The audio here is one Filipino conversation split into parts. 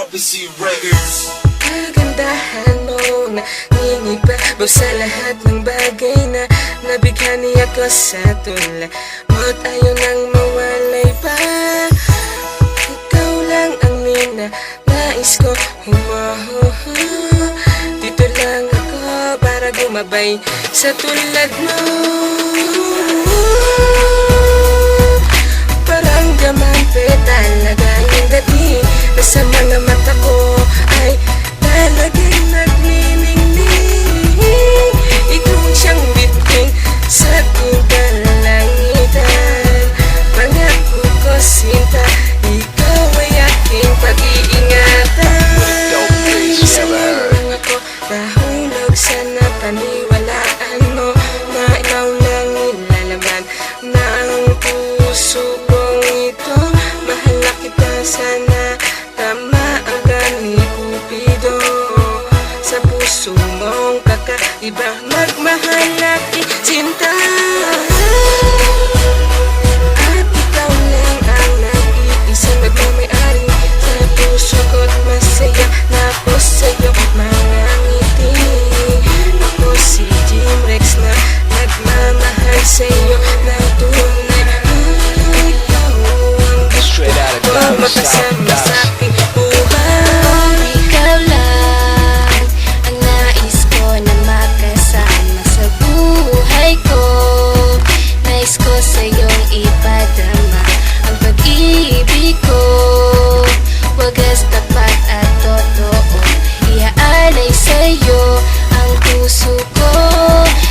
PC Records. Kagandahan mo na ngingibabaw sa lahat ng bagay na nabighani ako sa tula mo't ayaw nang mawalay pa. Ikaw lang ang nais ko, dito lang ako para gumabay sa tulad mo. Parang diamante talaga yung dating na sa mga mata ko ay talagang nagniningning. Ikaw ang siyang biting sa aking kalangitan. Pangako ko sinta, ikaw ay aking pag-iingatan. Sa'yo lang ako nahulog sa napaniwalaan mo na ikaw lang nilalaman na ang puso kong ito. Mahal na kita, sana tama ang gani Cupido. Sa puso mong kakaiba magmahal at isinta. At ikaw lang ang nag-iisang nagmamayari sa puso ko't masaya na ako sa'yo mga ngiti. Ako si Jim Rex na nagmamahal sa'yo ng tunay. Ikaw ang gusto ko makasama sa aking buhay. Ikaw lang ang nais ko na makasama sa buhay ko. Nais ko sa'yong ipadama ang pag-ibig ko. Wagas, tapat at totoo, iaalay sa'yo ang puso ko.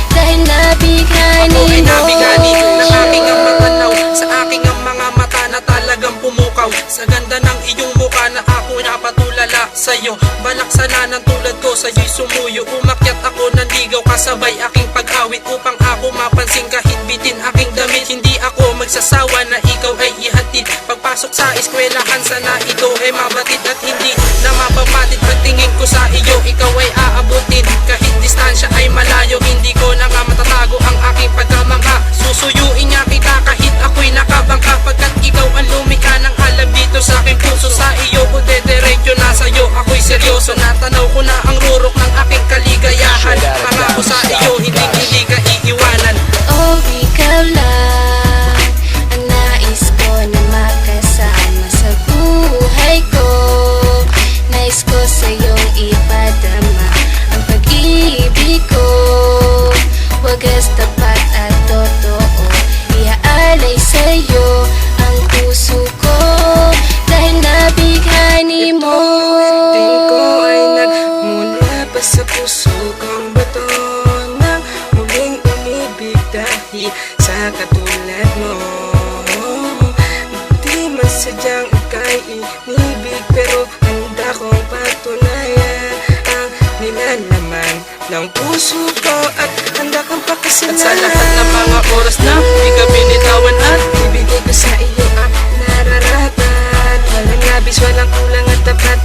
Dahil nabighani mo. Ako ay nabighani ng aking ang matanaw, sa aking ang mga mata na talagang pumukaw. Sa ganda ng iyong mukha na ako napatulala sa'yo. Balak sana ng tulad ko sa'yo'y sumuyo. Umakyat ako ng ligaw kasabay aking pag-awit upang ako mapansin kahit bitin aking damit. Hindi ako magsasawa na ikaw ay ihatid. Pagpasok sa eskwelahan sana ito ay mabatid at hindi na mapapatid. Pagtingin ko sa iyo, ikaw ay aabutin. Kahit distansya ay malayo, hindi ko na nga matatago ang aking pagkamangha. Susuyuin niya kita kahit ako'y nakabangka, pagkat ikaw ang lumikha ng alam dito sa aking puso. Sa iyo ko dediretso na sa'yo, ako'y seryoso. Natanaw ko na ang rurok ng aking kaligayahan. Pangako sa iyo, hindi ka iiwanan. Oh, ikaw lang ang nais ko na makasama sa buhay ko. Nais ko sa'yong ipadama ang pag-ibig ko. Wagas, tapat at totoo, iaalay sa'yo ang puso ko. Dahil nabighani mo. Tingin ko ay nagmula pa sa puso kong bato nang muling umibig dahil sa katulad mo. Di masadyang ika'y inibig, pero handa kong patunayan ang nilalaman ng puso ko at handa kang pakasalan. At sa lahat ng mga oras na di ka binitawan at ibigay ko sa iyo ang nararapat. Walang labis, walang kulang at tapat.